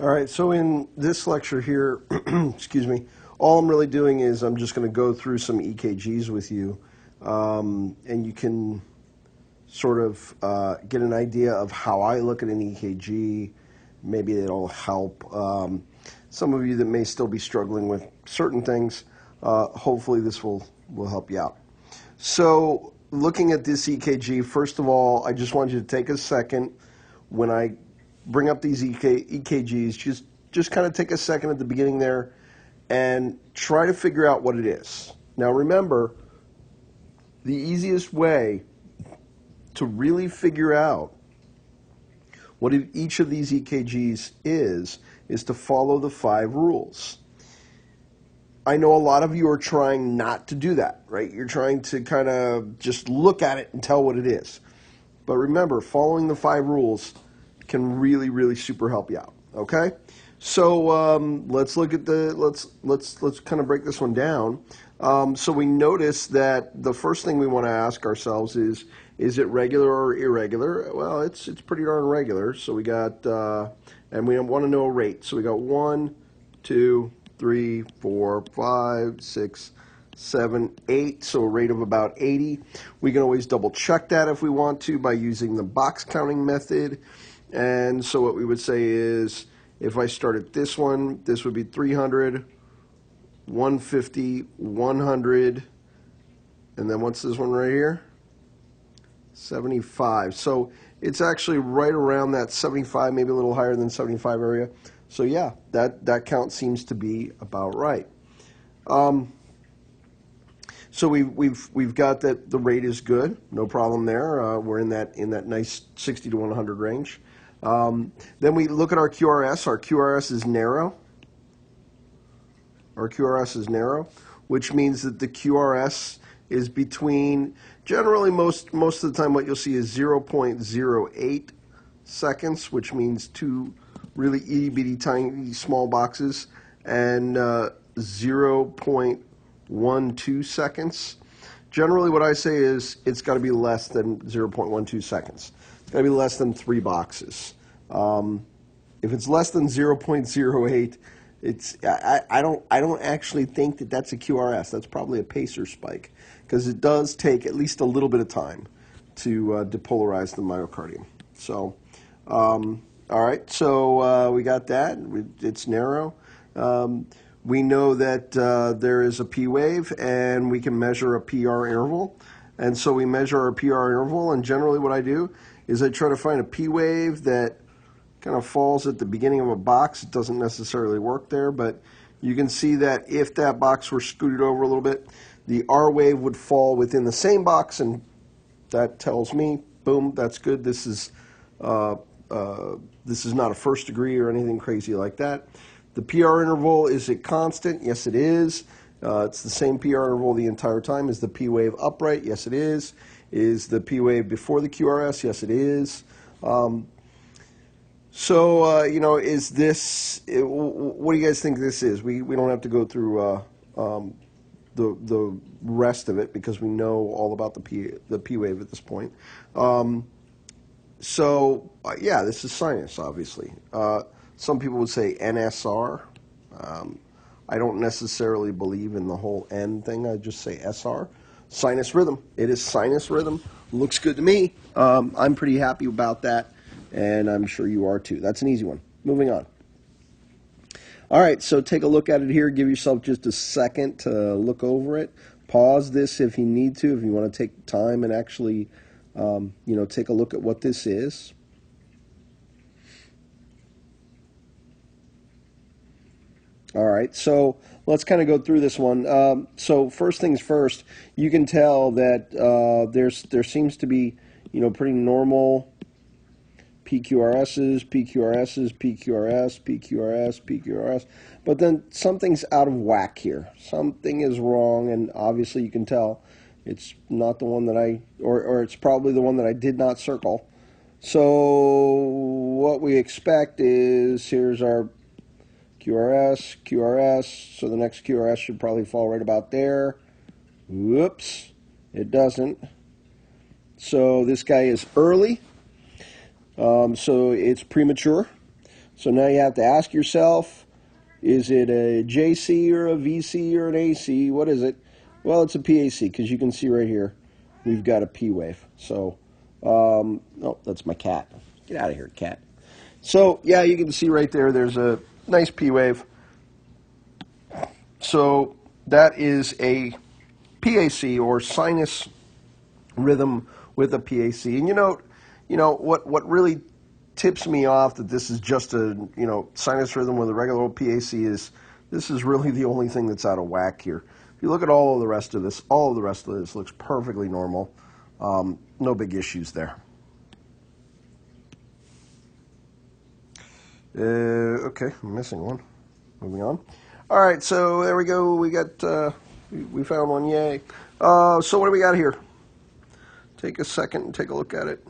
All right, so in this lecture here, excuse me, all I'm really doing is I'm just going to go through some EKGs with you, and you can sort of get an idea of how I look at an EKG. Maybe it'll help some of you that may still be struggling with certain things. Hopefully this will help you out. So looking at this EKG, first of all, I just want you to take a second when I bring up these EKGs, just kind of take a second at the beginning there and try to figure out what it is. Now remember, the easiest way to really figure out what each of these EKGs is to follow the 5 rules. I know a lot of you are trying not to do that, right? You're trying to kind of just look at it and tell what it is. But remember, following the 5 rules can really super help you out. Okay, so let's look at let's kind of break this one down. So we notice that the first thing we want to ask ourselves is it regular or irregular? Well, it's pretty darn regular. So we got and we want to know a rate. So we got 1, 2, 3, 4, 5, 6, 7, 8, so a rate of about 80. We can always double check that if we want to by using the box counting method. And so what we would say is, if I start at this one, this would be 300, 150, 100, and then what's this one right here? 75. So it's actually right around that 75, maybe a little higher than 75 area. So yeah, that count seems to be about right. So we've got that the rate is good, no problem there. We're in that nice 60 to 100 range. Then we look at our QRS. Our QRS is narrow. Our QRS is narrow, which means that the QRS is between, generally most of the time what you'll see is 0.08 seconds, which means 2 really itty bitty tiny small boxes, and 0.12 seconds. Generally what I say is it's got to be less than 0.12 seconds. It's got to be less than 3 boxes. If it's less than 0.08, I don't actually think that that's a QRS. That's probably a pacer spike, because it does take at least a little bit of time to depolarize the myocardium. So, all right. So we got that. It's narrow. We know that there is a P wave, and we can measure a PR interval. And so we measure our PR interval, and generally what I do is I try to find a P wave that kind of falls at the beginning of a box. It doesn't necessarily work there, but you can see that if that box were scooted over a little bit, the R wave would fall within the same box, and that tells me, boom, that's good. This is not a first degree or anything crazy like that. The PR interval, is it constant? Yes, it is. It's the same PR interval the entire time. Is the P wave upright? Yes, it is. Is the P wave before the QRS? Yes, it is. So, you know, is this, what do you guys think this is? We don't have to go through the rest of it because we know all about the P wave at this point. So, yeah, this is sinus, obviously. Some people would say NSR. I don't necessarily believe in the whole N thing. I just say SR. Sinus rhythm. It is sinus rhythm. Looks good to me. I'm pretty happy about that, and I'm sure you are too. That's an easy one. Moving on. All right, so take a look at it here. Give yourself just a second to look over it. Pause this if you need to, if you want to take time and actually, you know, take a look at what this is. All right, so let's kind of go through this one. So first things first, you can tell that there seems to be, you know, pretty normal PQRSs, PQRSs, PQRS, PQRS, PQRS, but then something's out of whack here. Something is wrong, and obviously you can tell it's not the one that or it's probably the one that I did not circle. So what we expect is, here's our QRS, QRS, so the next QRS should probably fall right about there. Whoops, it doesn't. So this guy is early, so it's premature. So now you have to ask yourself, is it a JC or a VC or an AC? What is it? Well, it's a PAC because you can see right here we've got a P wave. So, oh, that's my cat. Get out of here, cat. So, yeah, you can see right there there's a nice P wave. So that is a PAC, or sinus rhythm with a PAC. And you know what really tips me off that this is just a sinus rhythm with a regular old PAC is this is really the only thing that's out of whack here. If you look at all of the rest of this, all of the rest of this looks perfectly normal. No big issues there. Okay, I'm missing one. Moving on. All right, so there we go. We got we found one. Yay! So what do we got here? Take a second and take a look at it.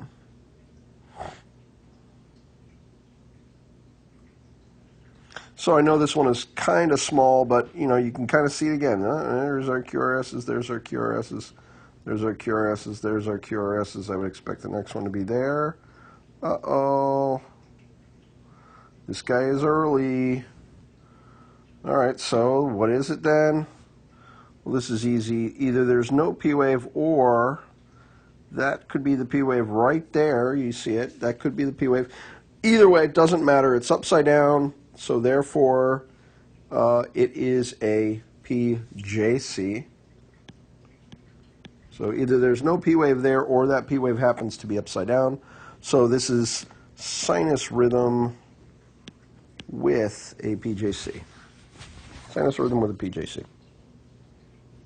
So I know this one is kind of small, but you can kind of see it again. There's our QRSs. There's our QRSs. There's our QRSs. There's our QRSs. I would expect the next one to be there. Uh-oh. This guy is early. All right, so what is it then? Well, this is easy. Either there's no P wave, or that could be the P wave right there. You see it. That could be the P wave. Either way, it doesn't matter. It's upside down, so therefore it is a PJC. So either there's no P wave there, or that P wave happens to be upside down. So this is sinus rhythm with a PJC. Sinus rhythm with a PJC.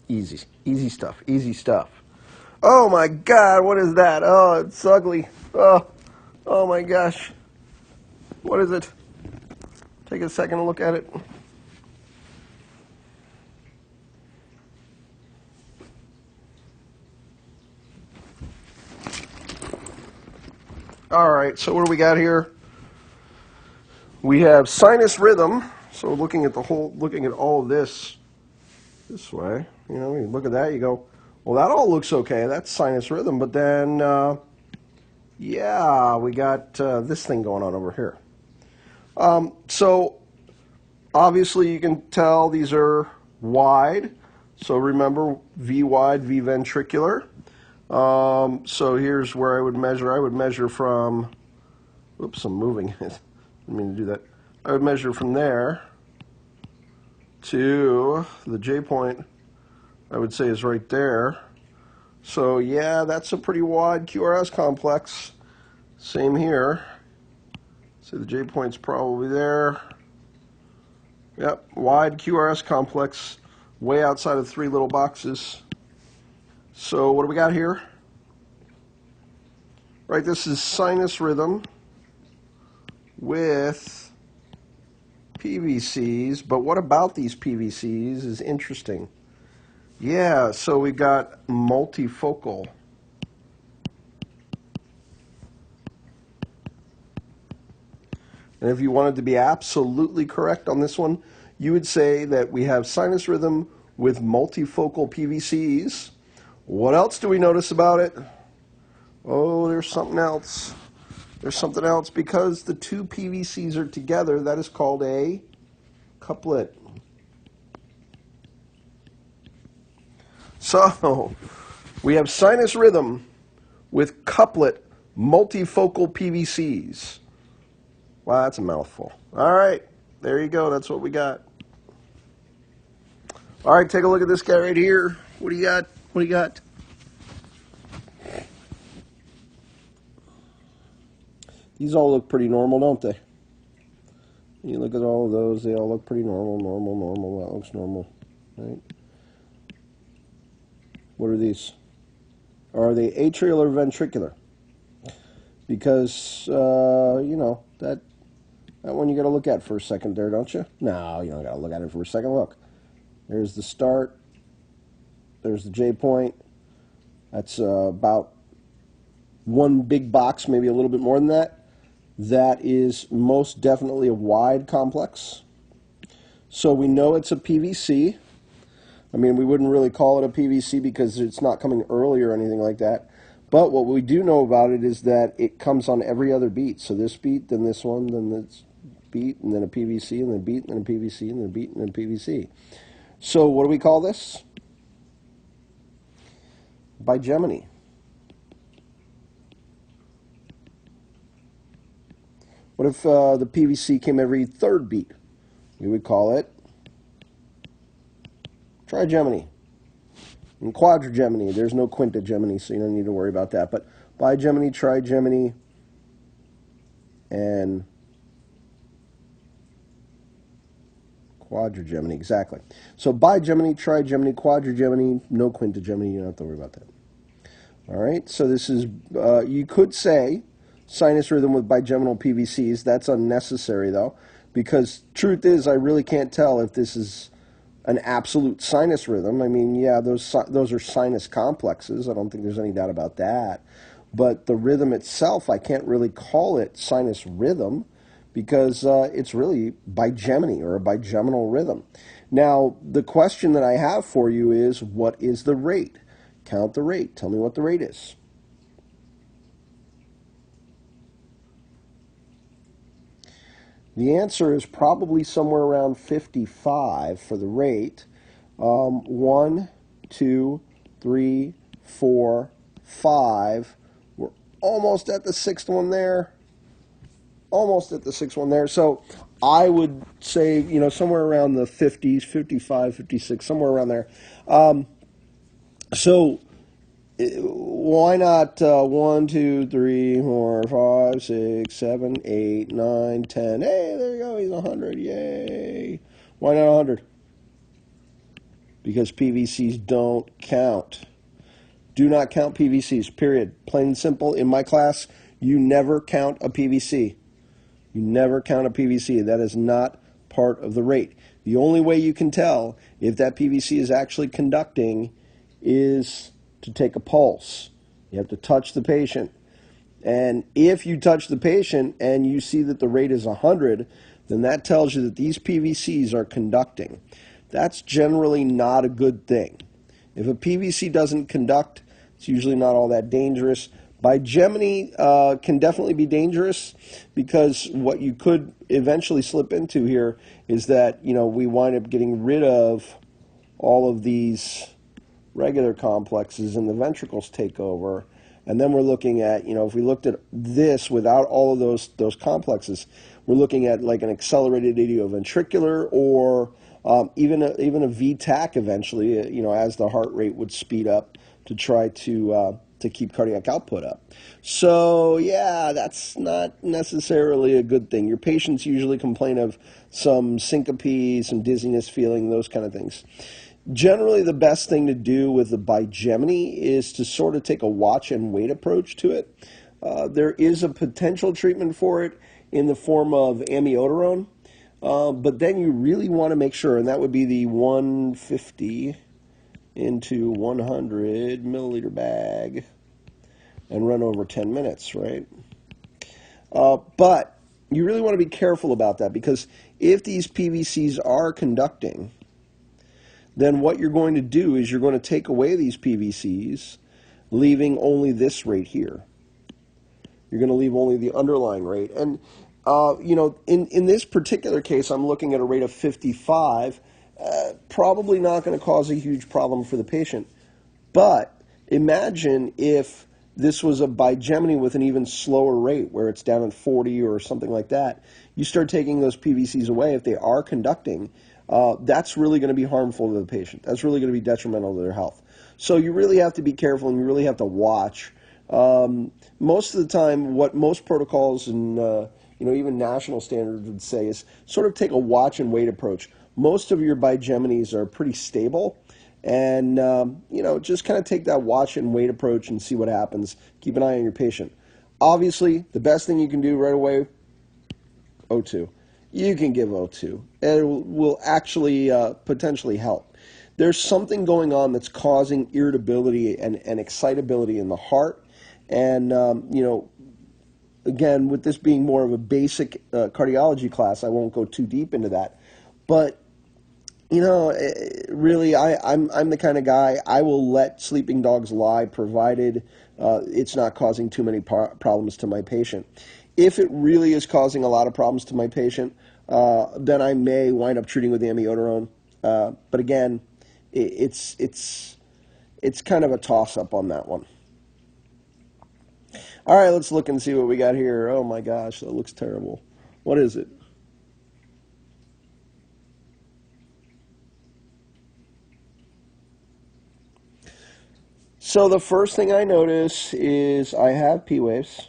Easy stuff, easy stuff. Oh my God, what is that? Oh, it's ugly. Oh my gosh. What is it? Take a second to look at it. All right, so what do we got here? We have sinus rhythm. So looking at all of this way, you look at that, you go, well, that all looks okay. That's sinus rhythm. But then, yeah, we got this thing going on over here. So obviously you can tell these are wide. So remember, V wide, V ventricular. So here's where I would measure. I would measure from, oops, I'm moving it. I didn't mean to do that. I would measure from there to the J point, I would say is right there. So yeah, that's a pretty wide QRS complex. Same here. So the J point's probably there. Yep, wide QRS complex, way outside of 3 little boxes. So what do we got here? Right, this is sinus rhythm with PVCs, but what about these PVCs is interesting. Yeah, so we got multifocal. And if you wanted to be absolutely correct on this one, you would say that we have sinus rhythm with multifocal PVCs. What else do we notice about it? Oh, there's something else. There's something else, because the 2 PVCs are together. That is called a couplet. So we have sinus rhythm with couplet multifocal PVCs. Wow, that's a mouthful. All right, there you go. That's what we got. All right, take a look at this guy right here. What do you got? What do you got? These all look pretty normal, don't they? You look at all of those, they all look pretty normal. That looks normal, right? What are these? Are they atrial or ventricular? Because, that one you got to look at for a second there, don't you? No, you don't got to look at it for a second. Look, there's the start. There's the J point. That's about one big box, maybe a little bit more than that. That is most definitely a wide complex. So we know it's a PVC. I mean, we wouldn't really call it a PVC because it's not coming early or anything like that. But what we do know about it is that it comes on every other beat. So this beat, then this one, then this beat, and then a PVC, and then a beat, and then a PVC, and then a beat, and then a PVC. So what do we call this? Bigeminy. What if the PVC came every third beat? We would call it trigeminy. And quadrigeminy, there's no quintageminy, so you don't need to worry about that. But bigeminy, trigeminy, and quadrigeminy, exactly. So bigeminy, trigeminy, quadrigeminy, no quintageminy, you don't have to worry about that. All right, so this is, you could say sinus rhythm with bigeminal PVCs. That's unnecessary, though, because truth is I really can't tell if this is an absolute sinus rhythm. I mean, yeah, those are sinus complexes. I don't think there's any doubt about that. But the rhythm itself, I can't really call it sinus rhythm because it's really bigeminy or a bigeminal rhythm. Now, the question that I have for you is, what is the rate? Count the rate. Tell me what the rate is. The answer is probably somewhere around 55 for the rate. 1, 2, 3, 4, 5. We're almost at the sixth one there. Almost at the sixth one there. So I would say, you know, somewhere around the 50s, 55, 56, somewhere around there. So why not 1, 2, 3, 4, 5, 6, 7, 8, 9, 10? Hey, there you go. He's 100. Yay. Why not 100? Because PVCs don't count. Do not count PVCs, period. Plain and simple. In my class, you never count a PVC. You never count a PVC. That is not part of the rate. The only way you can tell if that PVC is actually conducting is to take a pulse. You have to touch the patient. And if you touch the patient and you see that the rate is 100, then that tells you that these PVCs are conducting. That's generally not a good thing. If a PVC doesn't conduct, it's usually not all that dangerous. Bigeminy can definitely be dangerous because what you could eventually slip into here is that, you know, we wind up getting rid of all of these regular complexes and the ventricles take over. And then we're looking at, you know, if we looked at this without all of those complexes, we're looking at like an accelerated idioventricular or even a VTAC eventually, you know, as the heart rate would speed up to try to keep cardiac output up. So, yeah, that's not necessarily a good thing. Your patients usually complain of some syncope, some dizziness feeling, those kind of things. Generally, the best thing to do with the bigeminy is to sort of take a watch and wait approach to it. There is a potential treatment for it in the form of amiodarone, but then you really want to make sure, and that would be the 150 into 100 milliliter bag and run over 10 minutes, right? But you really want to be careful about that because if these PVCs are conducting, then what you're going to do is you're going to take away these PVCs, leaving only this rate here. You're going to leave only the underlying rate. And, you know, in this particular case, I'm looking at a rate of 55, probably not going to cause a huge problem for the patient. But imagine if this was a bigeminy with an even slower rate, where it's down at 40 or something like that. You start taking those PVCs away, if they are conducting, that's really going to be harmful to the patient. That's really going to be detrimental to their health. So you really have to be careful and you really have to watch. Most of the time, what most protocols and you know, even national standards would say is sort of take a watch and wait approach. Most of your bigeminis are pretty stable, and you know, just kind of take that watch and wait approach and see what happens. Keep an eye on your patient. Obviously, the best thing you can do right away, O2. You can give O2, and it will actually potentially help. There's something going on that's causing irritability and excitability in the heart, and you know, again, with this being more of a basic cardiology class, I won't go too deep into that. But, you know, really, I'm the kind of guy, I will let sleeping dogs lie, provided it's not causing too many problems to my patient. If it really is causing a lot of problems to my patient, then I may wind up treating with amiodarone. But again, it's kind of a toss-up on that one. All right, let's look and see what we got here. Oh my gosh, that looks terrible. What is it? So the first thing I notice is I have P waves.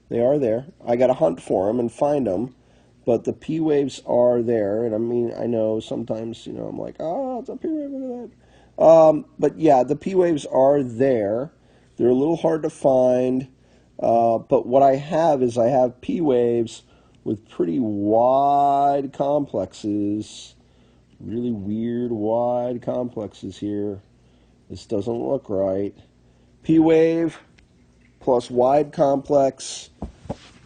They are there. I got to hunt for them and find them, but the P waves are there. And I mean, I know sometimes, I'm like, oh, it's a P wave, look at that. But yeah, the P waves are there. They're a little hard to find, but what I have is I have P waves with pretty wide complexes, really weird wide complexes here. This doesn't look right. P wave plus wide complex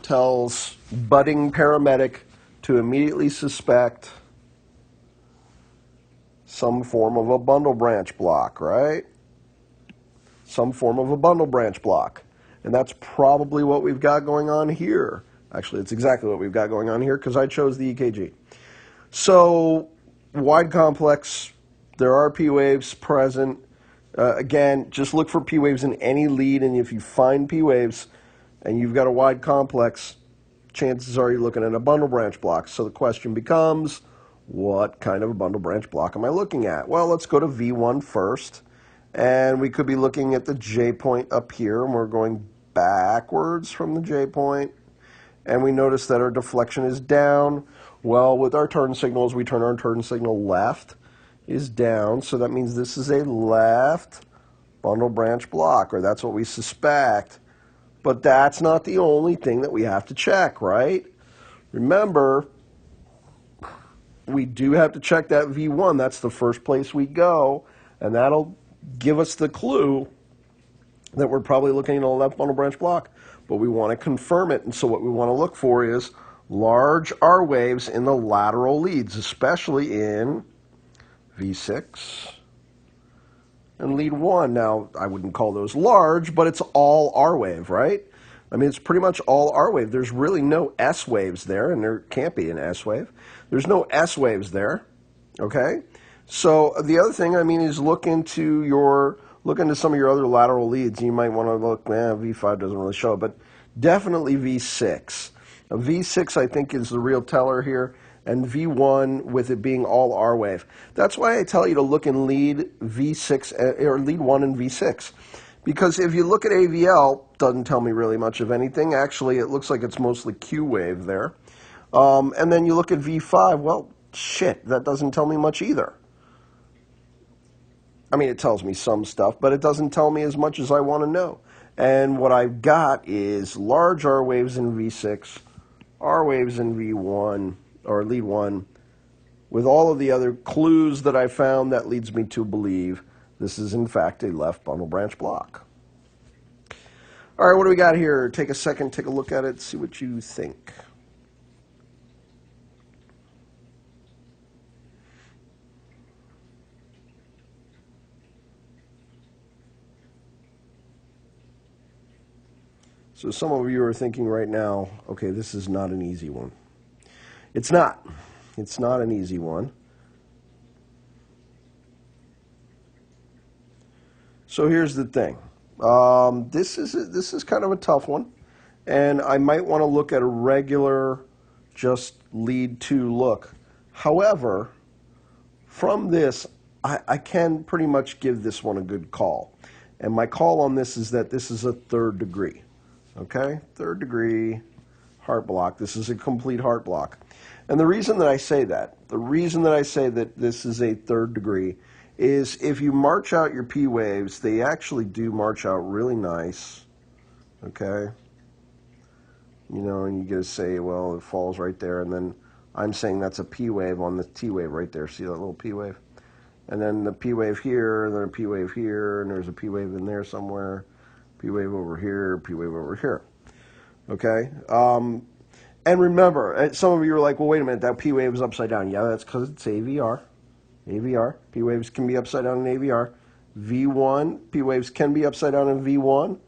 tells budding paramedic to immediately suspect some form of a bundle branch block, right? Some form of a bundle branch block. And that's probably what we've got going on here. Actually, it's exactly what we've got going on here because I chose the EKG. So, wide complex, there are P waves present. Again, just look for P waves in any lead, and if you find P waves and you've got a wide complex, chances are you're looking at a bundle branch block. So the question becomes, what kind of a bundle branch block am I looking at? Well, let's go to V1 first, and we could be looking at the J point up here, and we're going backwards from the J point, and we notice that our deflection is down. Well, with our turn signals, we turn our turn signal left is down, so that means this is a left bundle branch block, or that's what we suspect. But that's not the only thing that we have to check, right? Remember, we do have to check that V1. That's the first place we go, and that'll give us the clue that we're probably looking at a left bundle branch block. But we want to confirm it, and so what we want to look for is large R waves in the lateral leads, especially in V6 and lead 1. Now, I wouldn't call those large, but it's all R wave, right? I mean, it's pretty much all R wave. There's really no S waves there, and there can't be an S wave. There's no S waves there, okay? So the other thing, I mean, is look into some of your other lateral leads. You might want to look, V5 doesn't really show, but definitely V6. A V6, I think, is the real teller here, and V1 with it being all R wave. That's why I tell you to look in lead V6 or lead 1 and V6. Because if you look at AVL, doesn't tell me really much of anything. Actually, it looks like it's mostly Q wave there. And then you look at V5, well, shit, that doesn't tell me much either. I mean, it tells me some stuff, but it doesn't tell me as much as I want to know. And what I've got is large R waves in V6, R waves in V1, or lead 1, with all of the other clues that I found that leads me to believe this is in fact a left bundle branch block. All right, what do we got here? Take a second, take a look at it, see what you think. So some of you are thinking right now, okay, this is not an easy one. It's not. It's not an easy one. So here's the thing. This is kind of a tough one, and I might want to look at a regular just lead 2 look. However, from this, I can pretty much give this one a good call. And my call on this is that this is a 3rd degree. Okay? 3rd degree heart block. This is a complete heart block. And the reason that I say that, this is a 3rd degree, is if you march out your P waves, they actually do march out really nice. Okay? And you get to say, well, it falls right there, and then I'm saying that's a P wave on the T wave right there. See that little P wave? And then the P wave here, and then a P wave here, and there's a P wave in there somewhere. P wave over here, P wave over here. Okay? And remember, some of you are like, well, wait a minute, that P wave is upside down. Yeah, that's because it's AVR. AVR. P waves can be upside down in AVR. V1, P waves can be upside down in V1,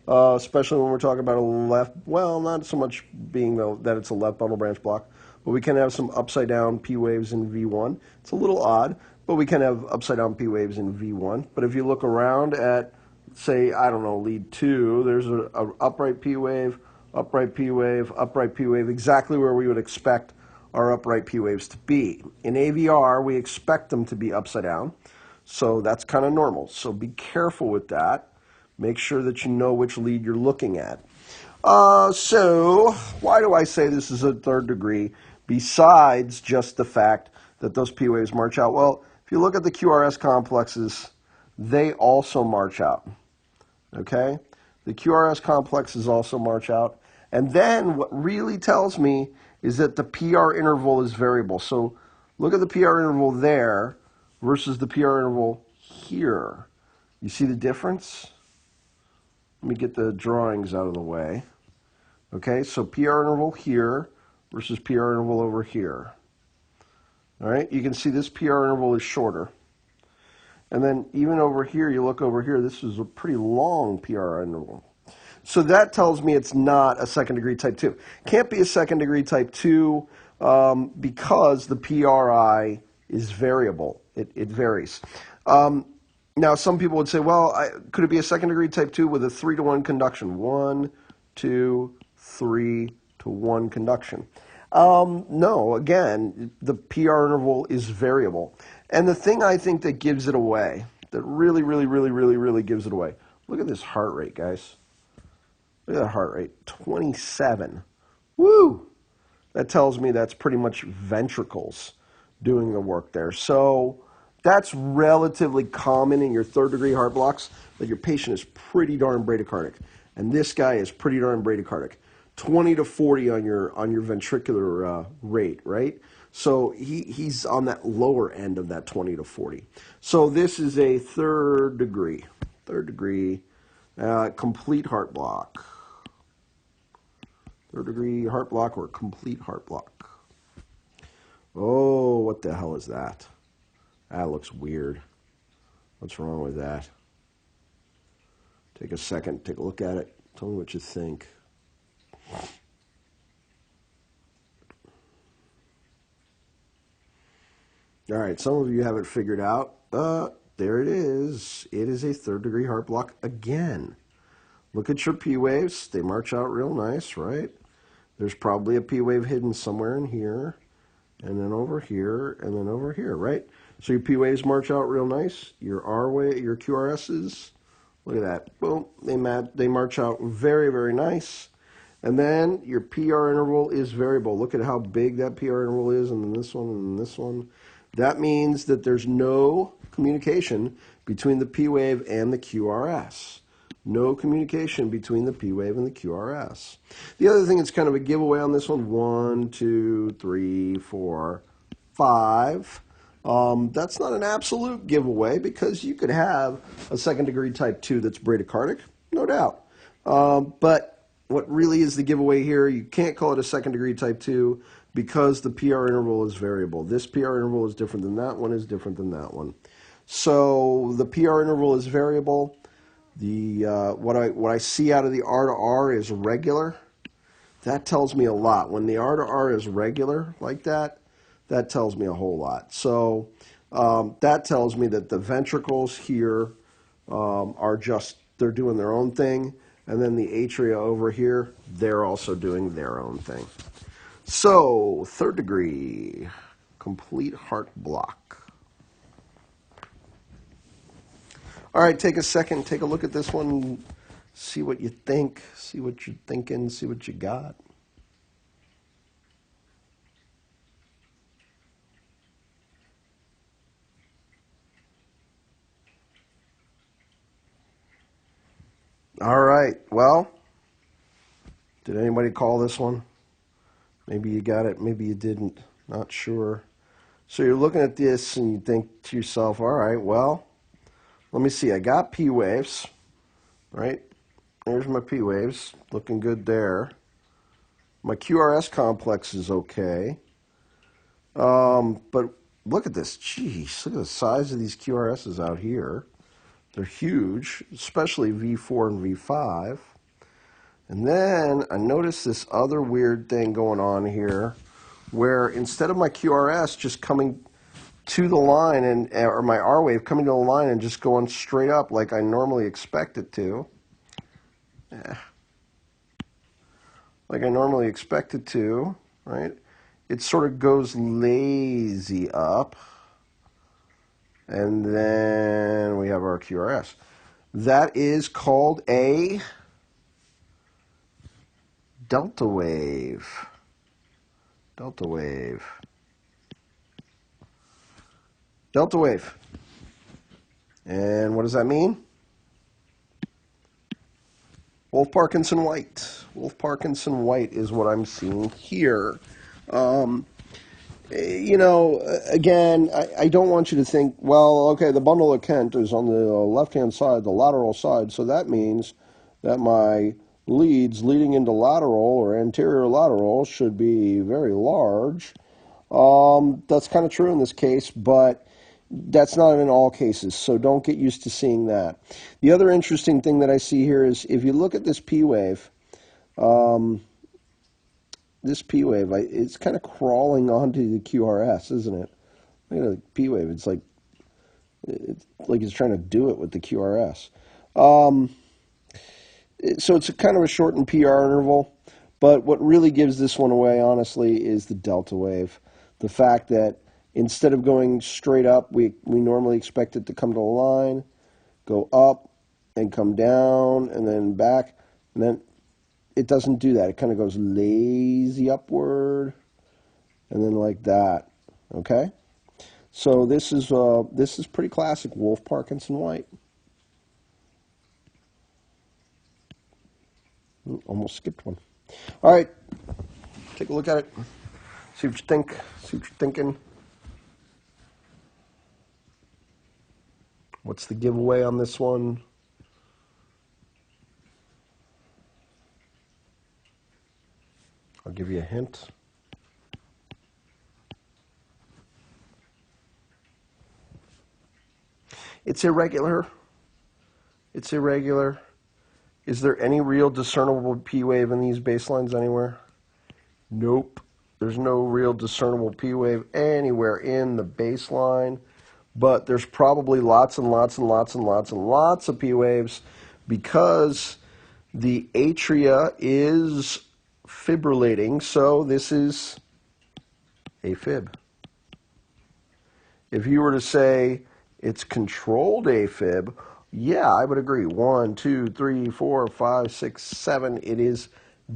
especially when we're talking about a left, well, not so much being that it's a left bundle branch block, but we can have some upside down P waves in V1. It's a little odd, but we can have upside down P waves in V1. But if you look around at, say, I don't know, lead 2, there's a upright P wave, upright P wave, upright P wave, exactly where we would expect our upright P waves to be. In AVR, we expect them to be upside down, so that's kind of normal. So be careful with that. Make sure that you know which lead you're looking at. So why do I say this is a third degree besides just the fact that those P waves march out? Well, if you look at the QRS complexes, they also march out. Okay? The QRS complexes also march out. And then what really tells me is that the PR interval is variable. So look at the PR interval there versus the PR interval here. You see the difference? Let me get the drawings out of the way. Okay, so PR interval here versus PR interval over here. All right, you can see this PR interval is shorter. And then even over here, you look over here, this is a pretty long PR interval. So that tells me it's not a second degree type 2. Can't be a second degree type 2 because the PRI is variable. It varies. Now, some people would say, well, could it be a second degree type 2 with a 3-to-1 conduction? 1, 2, 3 to 1 conduction. No, again, the PR interval is variable. And the thing I think that gives it away, that really gives it away, look at this heart rate, guys. Look at that heart rate, 27. Woo! That tells me that's pretty much ventricles doing the work there. So that's relatively common in your third degree heart blocks, that your patient is pretty darn bradycardic. And this guy is pretty darn bradycardic. 20 to 40 on your ventricular rate, right? So he's on that lower end of that 20 to 40. So this is a third degree complete heart block. Third degree heart block or complete heart block. Oh, what the hell is that? That looks weird. What's wrong with that? Take a second, take a look at it. Tell me what you think. All right, some of you have it figured out. There it is. It is a third degree heart block again. Look at your P waves. They march out real nice, right? There's probably a P wave hidden somewhere in here, and then over here, and then over here, right? So your P waves march out real nice. Your R wave, your QRSs, look at that. Boom, they march out very nice. And then your PR interval is variable. Look at how big that PR interval is, and then this one, and then this one. That means that there's no communication between the P wave and the QRS. No communication between the P wave and the QRS. The other thing that's kind of a giveaway on this one, 1, 2, 3, 4, 5. That's not an absolute giveaway because you could have a second degree type 2 that's bradycardic, no doubt. But what really is the giveaway here, you can't call it a second degree type 2 because the PR interval is variable. This PR interval is different than that one, is different than that one. So the PR interval is variable. What I see out of the R to R is regular. That tells me a lot. When the R to R is regular like that, that tells me a whole lot. So that tells me that the ventricles here are just, they're doing their own thing. And then the atria over here, they're also doing their own thing. So, third degree, complete heart block. All right, take a second, take a look at this one, see what you think, see what you're thinking, see what you got. All right, well, did anybody call this one? Maybe you got it, maybe you didn't, not sure. So you're looking at this and you think to yourself, all right, well, let me see, I got P waves, right? There's my P waves, looking good there. My QRS complex is okay. But look at this, jeez, look at the size of these QRSs out here. They're huge, especially V4 and V5. And then I noticed this other weird thing going on here where instead of my QRS just coming to the line or my R wave coming to the line and just going straight up like I normally expect it to, right? It sort of goes lazy up, and then we have our QRS. That is called a delta wave. Delta wave. Delta wave. And what does that mean? Wolff Parkinson White. Wolff Parkinson White is what I'm seeing here. Again, I don't want you to think, well, okay, the bundle of Kent is on the left-hand side, the lateral side, so that means that my leads leading into lateral or anterior lateral should be very large. That's kind of true in this case, but that's not in all cases, so don't get used to seeing that. The other interesting thing that I see here is if you look at this P wave, it's kind of crawling onto the QRS, isn't it? Look at the P wave. It's like it's trying to do it with the QRS. So it's kind of a shortened PR interval, but what really gives this one away, honestly, is the delta wave. The fact that instead of going straight up, we normally expect it to come to a line, go up, and come down, and then back, and then it doesn't do that. It kind of goes lazy upward, and then like that. Okay, so this is pretty classic Wolff Parkinson White. Almost skipped one. All right, take a look at it. See what you think. See what you're thinking. What's the giveaway on this one? I'll give you a hint. It's irregular. It's irregular. Is there any real discernible P wave in these baselines anywhere? Nope. There's no real discernible P wave anywhere in the baseline, but there's probably lots and lots and lots and lots and lots of P waves because the atria is fibrillating, so this is AFib. If you were to say it's controlled AFib, yeah, I would agree. 1, 2, 3, 4, 5, 6, 7. It is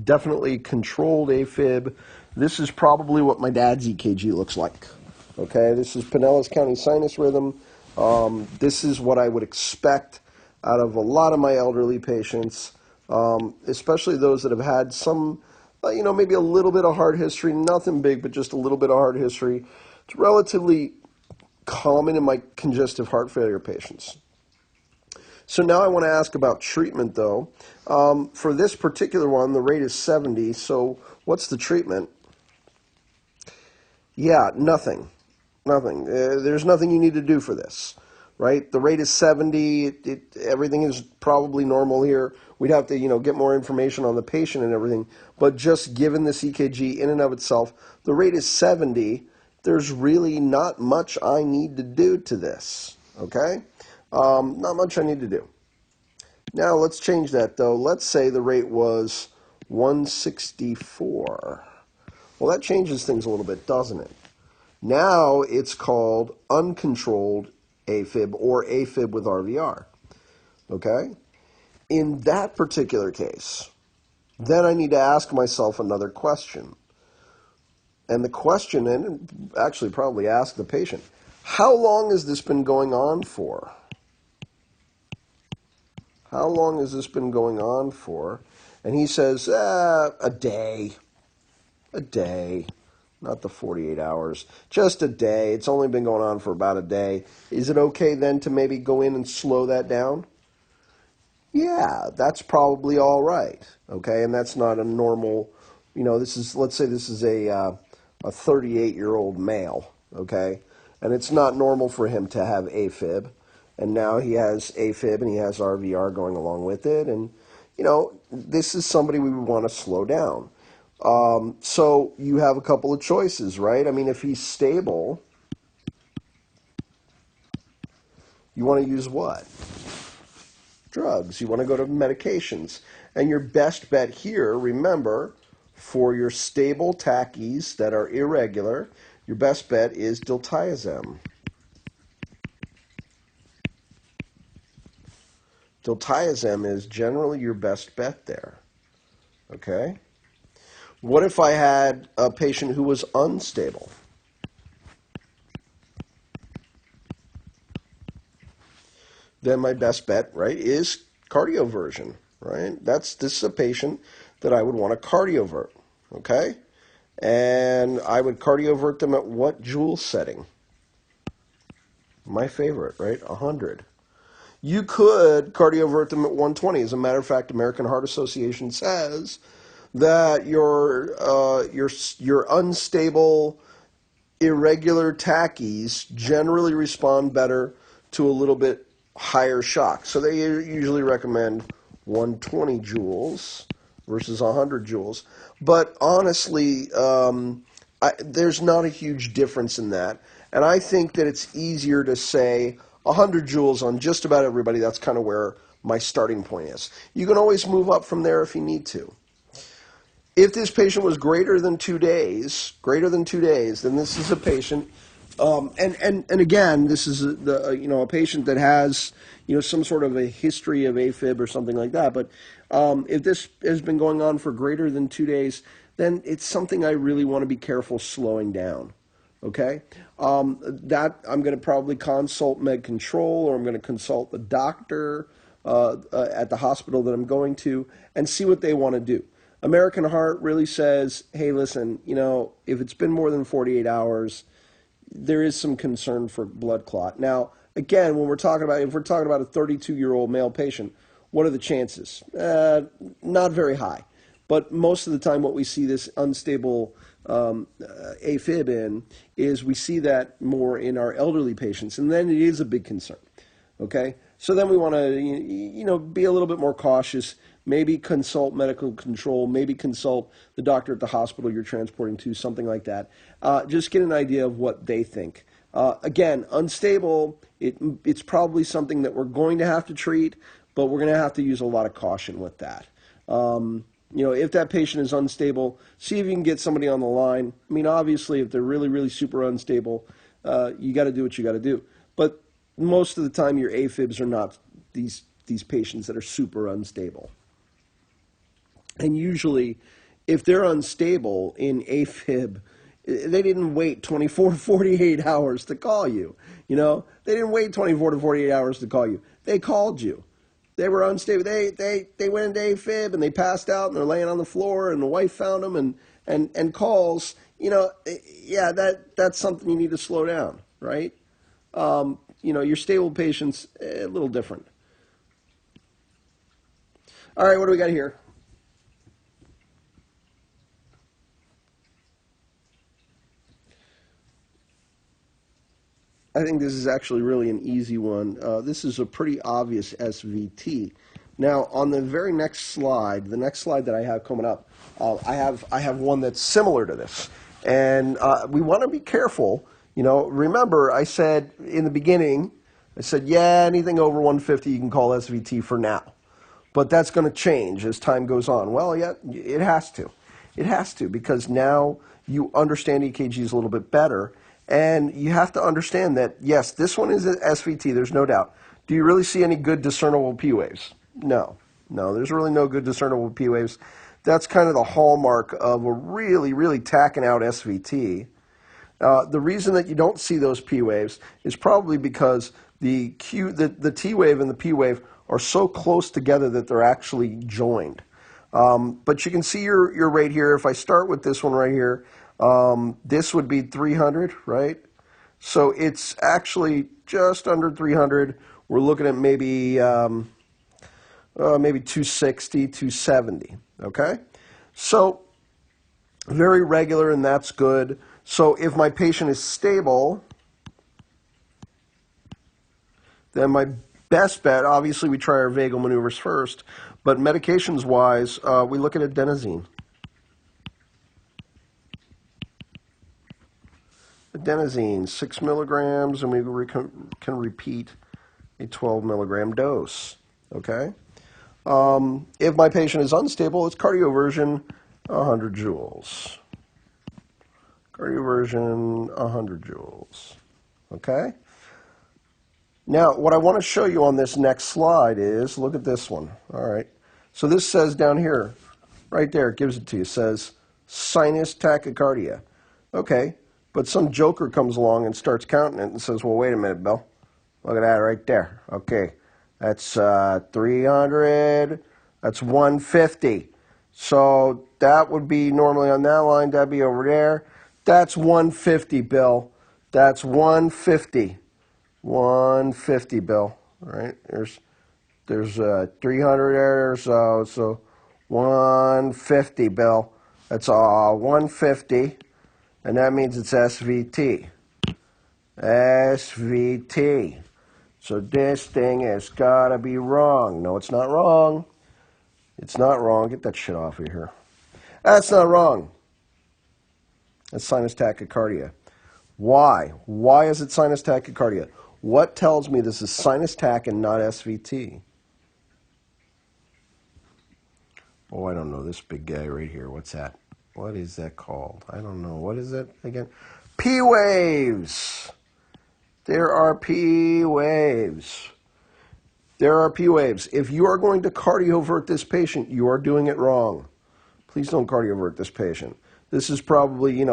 definitely controlled AFib. This is probably what my dad's EKG looks like. Okay, this is Pinellas County sinus rhythm. This is what I would expect out of a lot of my elderly patients, especially those that have had some, maybe a little bit of heart history, nothing big, but just a little bit of heart history. It's relatively common in my congestive heart failure patients. So now I want to ask about treatment, though. For this particular one, the rate is 70, so what's the treatment? Yeah, nothing. Nothing. There's nothing you need to do for this, right? The rate is 70. Everything is probably normal here. We'd have to, get more information on the patient and everything. But just given this EKG in and of itself, the rate is 70. There's really not much I need to do to this, okay? Not much I need to do. Now let's change that, though. Let's say the rate was 164. Well, that changes things a little bit, doesn't it? Now it's called uncontrolled AFib or AFib with RVR, okay? In that particular case, then I need to ask myself another question. And the question, and actually probably ask the patient, how long has this been going on for? How long has this been going on for? And he says, a day. A day. Not the 48 hours. Just a day. It's only been going on for about a day. Is it okay then to maybe go in and slow that down? Yeah, that's probably all right. Okay, and that's not a normal, let's say this is a 38-year-old male, okay? And it's not normal for him to have AFib. And now he has AFib and he has RVR going along with it. And, this is somebody we would want to slow down. So you have a couple of choices, right? I mean, if he's stable, you want to use what? Drugs. You want to go to medications. And your best bet here, remember, for your stable tachyes that are irregular, your best bet is diltiazem. Diltiazem is generally your best bet there. Okay? What if I had a patient who was unstable? Then my best bet, right, is cardioversion, right? This is a patient that I would want to cardiovert, okay? And I would cardiovert them at what joule setting? My favorite, right? 100. You could cardiovert them at 120. As a matter of fact, American Heart Association says that your unstable, irregular tachyes generally respond better to a little bit higher shock. So they usually recommend 120 joules versus 100 joules. But honestly, there's not a huge difference in that. And I think that it's easier to say 100 joules on just about everybody. That's kind of where my starting point is. You can always move up from there if you need to. If this patient was greater than 2 days, then this is a patient, and again, this is a patient that has some sort of a history of AFib or something like that. But if this has been going on for greater than 2 days, then it's something I really want to be careful slowing down. Okay, that I'm going to probably consult med control, or I'm going to consult the doctor at the hospital that I'm going to, and see what they want to do. American Heart really says, hey, listen, if it's been more than 48 hours, there is some concern for blood clot. Now, again, if we're talking about a 32-year-old male patient, what are the chances? Not very high. But most of the time what we see this unstable AFib in is we see that more in our elderly patients, and then it is a big concern. Okay? So then we want to be a little bit more cautious. Maybe consult medical control, maybe consult the doctor at the hospital you're transporting to, something like that. Just get an idea of what they think. Again, unstable, it's probably something that we're going to have to treat, but we're going to have to use a lot of caution with that. If that patient is unstable, see if you can get somebody on the line. I mean, obviously, if they're really, really super unstable, you got to do what you got to do. But most of the time, your AFibs are not these patients that are super unstable. And usually, if they're unstable in AFib, they didn't wait 24 to 48 hours to call you. They didn't wait 24 to 48 hours to call you. They called you. They were unstable. They went into AFib and they passed out and they're laying on the floor and the wife found them and calls. Yeah, that's something you need to slow down, right? Your stable patients, a little different. All right, what do we got here? I think this is actually really an easy one. This is a pretty obvious SVT. Now, on the very next slide, the next slide that I have coming up, I have one that's similar to this. And we want to be careful. Remember, I said in the beginning, yeah, anything over 150 you can call SVT for now. But that's going to change as time goes on. Well, yeah, it has to. It has to, because now you understand EKGs a little bit better. And you have to understand that, yes, this one is an SVT, there's no doubt. Do you really see any good discernible P waves? No, there's really no good discernible P waves. That's kind of the hallmark of a really, really tacking out SVT. The reason that you don't see those P waves is probably because the T wave and the P wave are so close together that they're actually joined. But you can see your rate here. If I start with this one right here, this would be 300, right? So it's actually just under 300. We're looking at maybe 260, 270, okay? So very regular, and that's good. So if my patient is stable, then my best bet, obviously we try our vagal maneuvers first, But medications-wise, we look at adenosine. Adenosine, 6 milligrams, and we can repeat a 12 milligram dose. Okay? If my patient is unstable, it's cardioversion, 100 joules. Cardioversion, 100 joules. Okay? Now, what I want to show you on this next slide is, look at this one. All right. So this says down here, right there, it gives it to you, it says sinus tachycardia. Okay, but some joker comes along and starts counting it and says, well, wait a minute, Bill. Look at that right there. Okay, that's 300, that's 150. So that would be normally on that line, that'd be over there. That's 150, Bill. That's 150. 150, Bill. All right, there's 300 there, so 150, Bill. That's all 150, and that means it's SVT. SVT. So this thing has got to be wrong. No, it's not wrong. It's not wrong. Get that shit off of here. That's not wrong. That's sinus tachycardia. Why? Why is it sinus tachycardia? What tells me this is sinus tach and not SVT? Oh, I don't know. This big guy right here. What's that? What is that called? I don't know. What is it again? P waves. There are P waves. There are P waves. If you are going to cardiovert this patient, you are doing it wrong. Please don't cardiovert this patient. This is probably,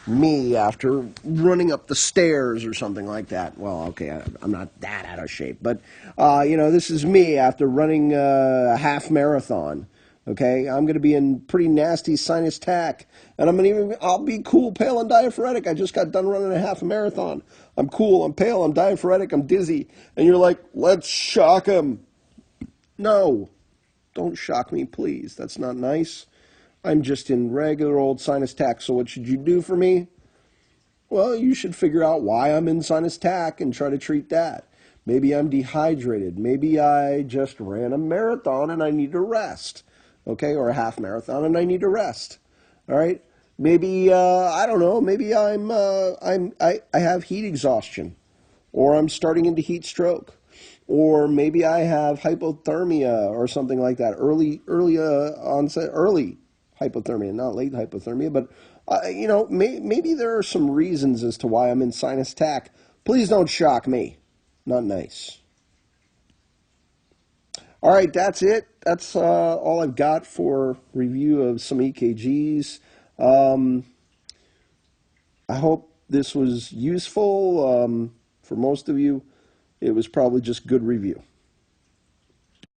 me after running up the stairs or something like that. Well, okay, I'm not that out of shape, but, this is me after running a half marathon. Okay, I'm going to be in pretty nasty sinus tach, and I'll be cool, pale, and diaphoretic. I just got done running a half marathon. I'm cool, I'm pale, I'm diaphoretic, I'm dizzy. And you're like, let's shock him. No, don't shock me, please. That's not nice. I'm just in regular old sinus tach, so what should you do for me? Well, you should figure out why I'm in sinus tach and try to treat that. Maybe I'm dehydrated. Maybe I just ran a marathon and I need to rest. Okay, or a half marathon and I need to rest. All right? Maybe I don't know, maybe I have heat exhaustion, or I'm starting into heat stroke, or maybe I have hypothermia or something like that. Early onset, early hypothermia, not late hypothermia, but maybe there are some reasons as to why I'm in sinus tach. Please don't shock me. Not nice. All right, that's it. That's all I've got for review of some EKGs. I hope this was useful. For most of you, it was probably just good review.